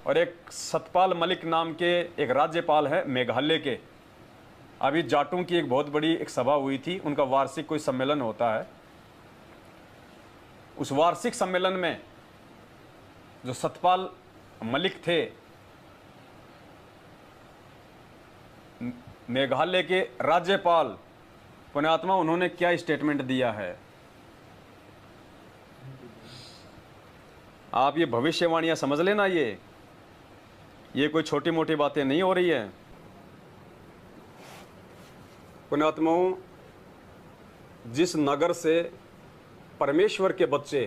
और एक सतपाल मलिक नाम के एक राज्यपाल है मेघालय के। अभी जाटों की एक बहुत बड़ी एक सभा हुई थी, उनका वार्षिक कोई सम्मेलन होता है। उस वार्षिक सम्मेलन में जो सतपाल मलिक थे, मेघालय के राज्यपाल पुण्यात्मा, उन्होंने क्या स्टेटमेंट दिया है। आप ये भविष्यवाणियां समझ लेना, ये कोई छोटी मोटी बातें नहीं हो रही है। पुण्यात्माओं, जिस नगर से परमेश्वर के बच्चे,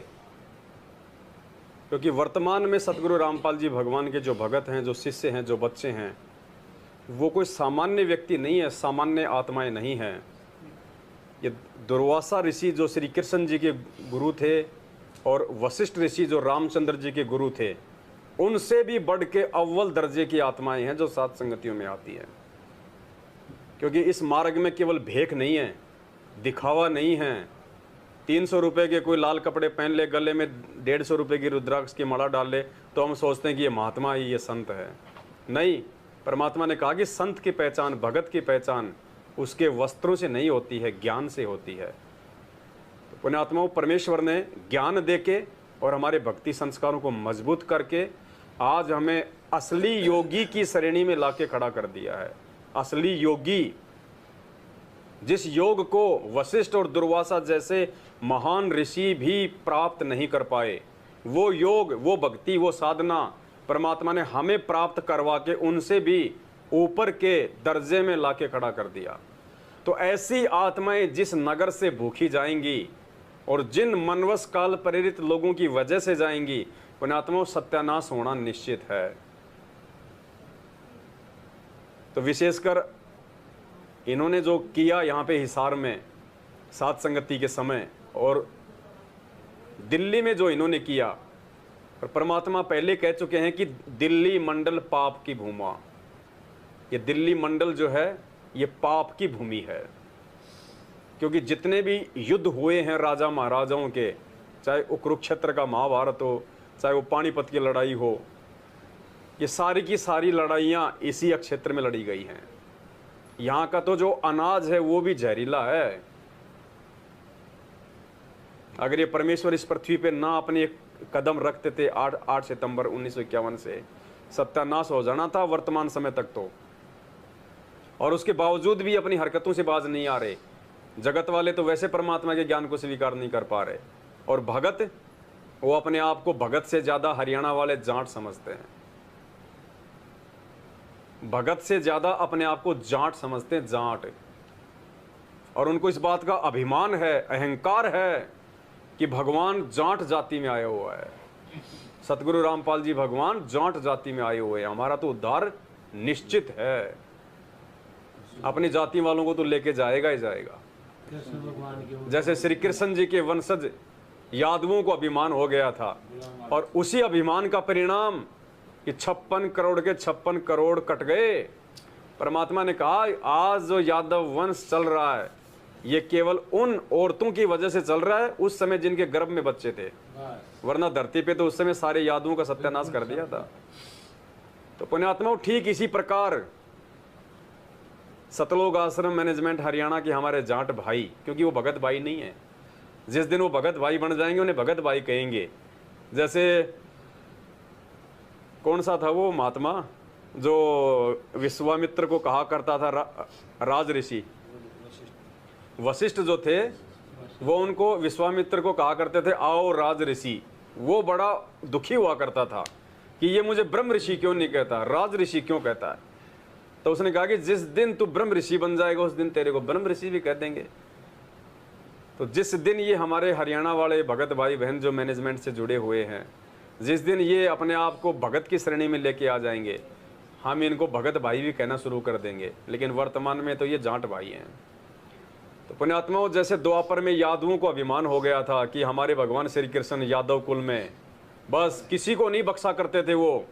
क्योंकि वर्तमान में सतगुरु रामपाल जी भगवान के जो भगत हैं, जो शिष्य हैं, जो बच्चे हैं, वो कोई सामान्य व्यक्ति नहीं है, सामान्य आत्माएं नहीं हैं। ये दुर्वासा ऋषि जो श्री कृष्ण जी के गुरु थे और वशिष्ठ ऋषि जो रामचंद्र जी के गुरु थे, उनसे भी बढ़ के अव्वल दर्जे की आत्माएं हैं जो सात संगतियों में आती हैं। क्योंकि इस मार्ग में केवल भेख नहीं है, दिखावा नहीं है। 300 रुपए के कोई लाल कपड़े पहन ले, गले में 150 रुपए की रुद्राक्ष की माला डाल ले, तो हम सोचते हैं कि ये महात्मा है, ये संत है। नहीं, परमात्मा ने कहा कि संत की पहचान, भगत की पहचान उसके वस्त्रों से नहीं होती है, ज्ञान से होती है। तो पुण्यात्माओं, परमेश्वर ने ज्ञान देके और हमारे भक्ति संस्कारों को मजबूत करके आज हमें असली योगी की श्रेणी में लाके खड़ा कर दिया है। असली योगी, जिस योग को वशिष्ठ और दुर्वासा जैसे महान ऋषि भी प्राप्त नहीं कर पाए, वो योग, वो भक्ति, वो साधना परमात्मा ने हमें प्राप्त करवा के उनसे भी ऊपर के दर्जे में लाके खड़ा कर दिया। तो ऐसी आत्माएं जिस नगर से भूखी जाएंगी और जिन मनवश काल प्रेरित लोगों की वजह से जाएंगी, पुण्यात्माओं, सत्यानाश होना निश्चित है। तो विशेषकर इन्होंने जो किया यहाँ पे हिसार में सात संगति के समय, और दिल्ली में जो इन्होंने किया, और परमात्मा पहले कह चुके हैं कि दिल्ली मंडल पाप की भूमा। ये दिल्ली मंडल जो है ये पाप की भूमि है। क्योंकि जितने भी युद्ध हुए हैं राजा महाराजाओं के, चाहे वो कुरुक्षेत्र का महाभारत हो, चाहे वो पानीपत की लड़ाई हो, ये सारी की सारी लड़ाइयाँ इसी क्षेत्र में लड़ी गई हैं। यहाँ का तो जो अनाज है वो भी जहरीला है। अगर ये परमेश्वर इस पृथ्वी पे ना अपने एक कदम रखते थे 8 सितंबर 1951 से, सत्यानाश हो जाना था वर्तमान समय तक तो। और उसके बावजूद भी अपनी हरकतों से बाज नहीं आ रहे। जगत वाले तो वैसे परमात्मा के ज्ञान को स्वीकार नहीं कर पा रहे, और भगत, वो अपने आप को भगत से ज्यादा हरियाणा वाले जाट समझते हैं। भगत से ज्यादा अपने आप को जाट समझते हैं, जाट। और उनको इस बात का अभिमान है, अहंकार है कि भगवान जाट जाति में आया हुआ है। सतगुरु रामपाल जी भगवान जाट जाति में आए हुए हैं। हमारा तो उद्धार निश्चित है। अपनी जाति वालों को तो लेके जाएगा ही जाएगा। जैसे श्री कृष्ण जी के वंशज यादवों को अभिमान हो गया था, और उसी अभिमान का परिणाम कि 56 करोड़ के 56 करोड़ कट गए। परमात्मा ने कहा आज जो यादव वंश चल रहा है ये केवल उन औरतों की वजह से चल रहा है उस समय जिनके गर्भ में बच्चे थे, वरना धरती पे तो उस समय सारे यादवों का सत्यानाश कर दिया था। तो पुण्यात्माओं, ठीक इसी प्रकार सतलोक आश्रम मैनेजमेंट हरियाणा के हमारे जाट भाई, क्योंकि वो भगत भाई नहीं है, जिस दिन वो भगत भाई बन जाएंगे उन्हें भगत भाई कहेंगे। जैसे कौन सा था वो महात्मा जो विश्वामित्र को कहा करता था, राज ऋषि वशिष्ठ जो थे, वो उनको विश्वामित्र को कहा करते थे आओ राज ऋषि। वो बड़ा दुखी हुआ करता था कि ये मुझे ब्रह्म ऋषि क्यों नहीं कहता, राज ऋषि क्यों कहता है। तो उसने कहा कि जिस दिन तू ब्रह्म ऋषि बन जाएगा उस दिन तेरे को ब्रह्म ऋषि भी कह देंगे। तो जिस दिन ये हमारे हरियाणा वाले भगत भाई बहन जो मैनेजमेंट से जुड़े हुए हैं, जिस दिन ये अपने आप को भगत की श्रेणी में लेके आ जाएंगे, हम इनको भगत भाई भी कहना शुरू कर देंगे। लेकिन वर्तमान में तो ये जाट भाई हैं। तो पुण्यात्माओं, जैसे द्वापर में यादवों को अभिमान हो गया था कि हमारे भगवान श्री कृष्ण यादव कुल में बस किसी को नहीं बख्शा करते थे वो।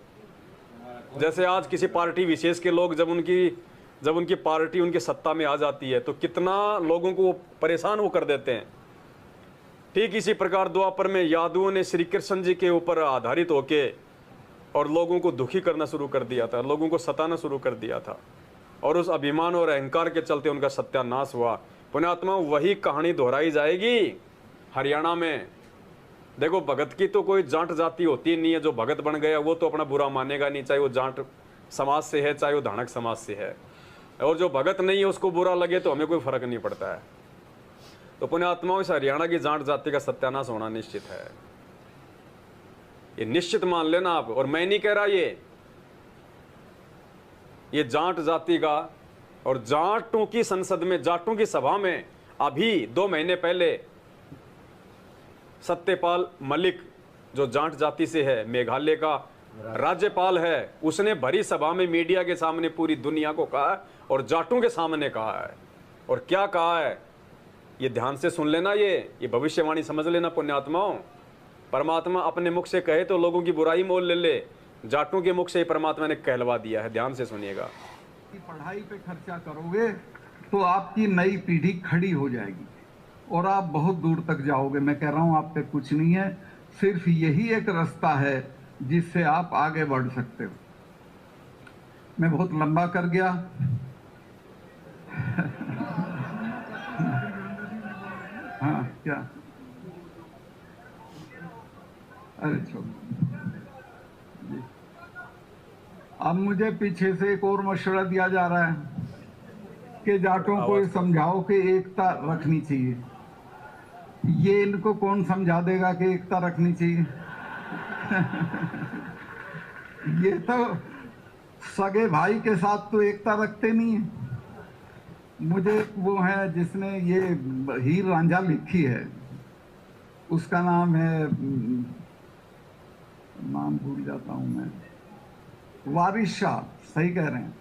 जैसे आज किसी पार्टी विशेष के लोग जब उनकी पार्टी उनकी सत्ता में आ जाती है तो कितना लोगों को परेशान वो कर देते हैं। ठीक इसी प्रकार द्वापर में यादवों ने श्री कृष्ण जी के ऊपर आधारित होके और लोगों को दुखी करना शुरू कर दिया था, लोगों को सताना शुरू कर दिया था, और उस अभिमान और अहंकार के चलते उनका सत्यानाश हुआ। पुण्यात्मा, वही कहानी दोहराई जाएगी हरियाणा में। देखो, भगत की तो कोई जाट जाति होती नहीं है। जो भगत बन गया वो तो अपना बुरा मानेगा नहीं, चाहे वो जाट समाज से है, चाहे वो धानक समाज से है। और जो भगत नहीं है उसको बुरा लगे तो हमें कोई फर्क नहीं पड़ता है। तो पुण्यात्माओं, इस हरियाणा की जाट जाति का सत्यानाश होना निश्चित है, ये निश्चित मान लेना आप। और मैं नहीं कह रहा, ये जाट जाति का, और जाटों की संसद में, जाटों की सभा में अभी 2 महीने पहले सत्यपाल मलिक, जो जाट जाति से है, मेघालय का राज्यपाल है, उसने भरी सभा में मीडिया के सामने पूरी दुनिया को कहा है और जाटों के सामने कहा है। और क्या कहा है, ये ध्यान से सुन लेना, ये भविष्यवाणी समझ लेना पुण्यात्माओं। परमात्मा अपने मुख से कहे तो लोगों की बुराई मोल ले, जाटों के मुख से ही परमात्मा ने कहलवा दिया है। ध्यान से सुनिएगा। कि पढ़ाई पे खर्चा करोगे तो आपकी नई पीढ़ी खड़ी हो जाएगी और आप बहुत दूर तक जाओगे। मैं कह रहा हूं आप पे कुछ नहीं है, सिर्फ यही एक रास्ता है जिससे आप आगे बढ़ सकते हो। मैं बहुत लंबा कर गया। हाँ, क्या? अरे छोड़। अब मुझे पीछे से एक और मशवरा दिया जा रहा है कि जाटों को समझाओ कि एकता रखनी चाहिए। ये इनको कौन समझा देगा कि एकता रखनी चाहिए? ये तो सगे भाई के साथ तो एकता रखते नहीं है। मुझे वो है जिसने ये हीर रांझा लिखी है, उसका नाम है, नाम भूल जाता हूं मैं, वारिस शाह, सही कह रहे हैं।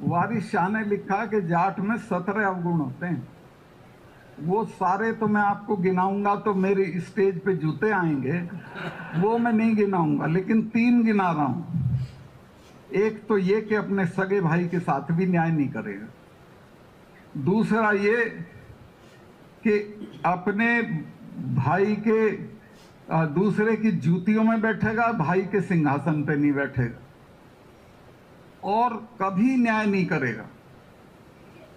वारिस शाह ने लिखा कि जाट में 17 अवगुण होते हैं। वो सारे तो मैं आपको गिनाऊंगा तो मेरे स्टेज पे जूते आएंगे, वो मैं नहीं गिनाऊंगा, लेकिन 3 गिना रहा हूं। एक तो ये कि अपने सगे भाई के साथ भी न्याय नहीं करेगा। दूसरा ये कि अपने भाई के दूसरे की जूतियों में बैठेगा, भाई के सिंहासन पे नहीं बैठेगा, और कभी न्याय नहीं करेगा।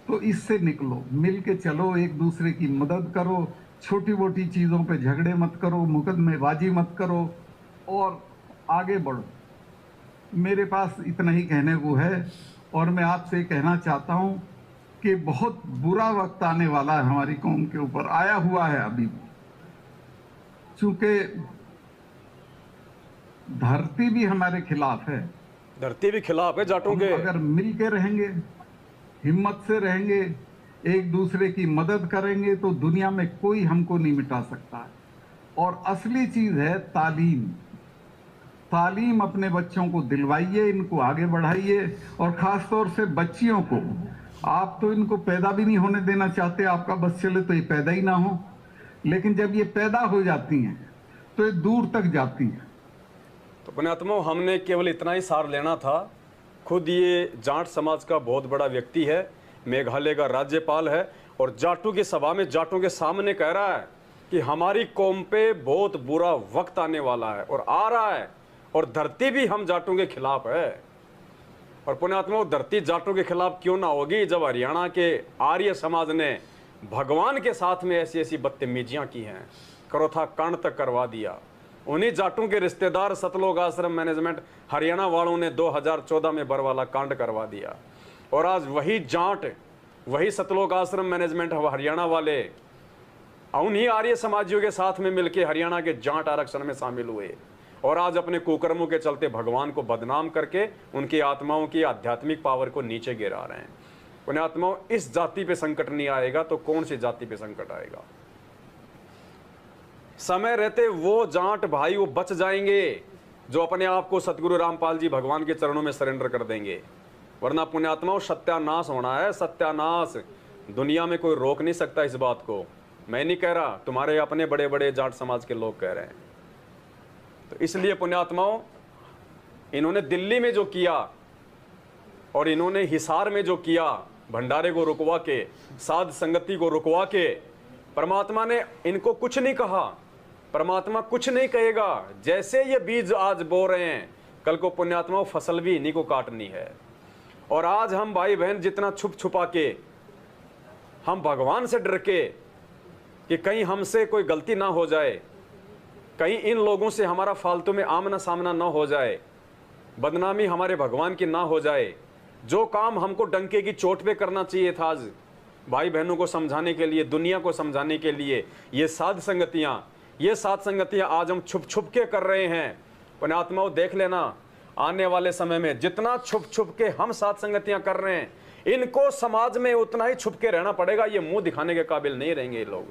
तो इससे निकलो, मिल के चलो, एक दूसरे की मदद करो, छोटी मोटी चीज़ों पे झगड़े मत करो, मुकदमेबाजी मत करो और आगे बढ़ो। मेरे पास इतना ही कहने को है और मैं आपसे कहना चाहता हूं कि बहुत बुरा वक्त आने वाला है हमारी कौम के ऊपर, आया हुआ है अभी। चूंकि धरती भी हमारे खिलाफ है, धरती भी खिलाफ है जाटों के। अगर मिल के रहेंगे, हिम्मत से रहेंगे, एक दूसरे की मदद करेंगे तो दुनिया में कोई हमको नहीं मिटा सकता। और असली चीज है तालीम। तालीम अपने बच्चों को दिलवाइए, इनको आगे बढ़ाइए, और खास तौर से बच्चियों को। आप तो इनको पैदा भी नहीं होने देना चाहते, आपका बस चले तो ये पैदा ही ना हो, लेकिन जब ये पैदा हो जाती हैं तो ये दूर तक जाती हैं। तो पुण्यात्मा, हमने केवल इतना ही सार लेना था। खुद ये जाट समाज का बहुत बड़ा व्यक्ति है, मेघालय का राज्यपाल है, और जाटों की सभा में जाटों के सामने कह रहा है कि हमारी कौम पे बहुत बुरा वक्त आने वाला है और आ रहा है, और धरती भी हम जाटों के खिलाफ है। और पुण्यात्मा, धरती जाटों के खिलाफ क्यों ना होगी जब हरियाणा के आर्य समाज ने भगवान के साथ में ऐसी ऐसी बदतमीजियां की हैं, करोथा कांड तक करवा दिया। उन्हीं जाटों के रिश्तेदार सतलोक आश्रम मैनेजमेंट हरियाणा वालों ने 2014 में बरवाला कांड करवा दिया, और आज वही जाट, वही सतलोक आश्रम मैनेजमेंट हरियाणा वाले उन्हीं आर्य समाजियों के साथ में मिलकर हरियाणा के जाट आरक्षण में शामिल हुए, और आज अपने कुकर्मों के चलते भगवान को बदनाम करके उनकी आत्माओं की आध्यात्मिक पावर को नीचे गिरा रहे हैं। पुण्यात्माओं, इस जाति पे संकट नहीं आएगा तो कौन सी जाति पे संकट आएगा? समय रहते वो जाट भाई वो बच जाएंगे जो अपने आप को सतगुरु रामपाल जी भगवान के चरणों में सरेंडर कर देंगे, वरना पुण्यात्माओं सत्यानाश होना है, सत्यानाश। दुनिया में कोई रोक नहीं सकता इस बात को। मैं नहीं कह रहा, तुम्हारे अपने बड़े बड़े जाट समाज के लोग कह रहे हैं। तो इसलिए पुण्यात्माओं, इन्होंने दिल्ली में जो किया और इन्होंने हिसार में जो किया, भंडारे को रुकवा के, साध संगति को रुकवा के, परमात्मा ने इनको कुछ नहीं कहा। परमात्मा कुछ नहीं कहेगा। जैसे ये बीज आज बो रहे हैं, कल को पुण्यात्माओं फसल भी इन्हीं को काटनी है। और आज हम भाई बहन जितना छुप छुपा के, हम भगवान से डर के कि कहीं हमसे कोई गलती ना हो जाए, कहीं इन लोगों से हमारा फालतू में आमना सामना ना हो जाए, बदनामी हमारे भगवान की ना हो जाए। जो काम हमको डंके की चोट पे करना चाहिए था, आज भाई बहनों को समझाने के लिए, दुनिया को समझाने के लिए, ये साध संगतियां आज हम छुप छुप के कर रहे हैं। पुण्यात्माओं देख लेना, आने वाले समय में जितना छुप छुप के हम साध संगतियां कर रहे हैं, इनको समाज में उतना ही छुप के रहना पड़ेगा। ये मुंह दिखाने के काबिल नहीं रहेंगे ये लोग।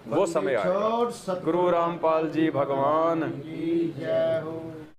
वो समय आएगा। गुरु रामपाल जी भगवान की जय हो।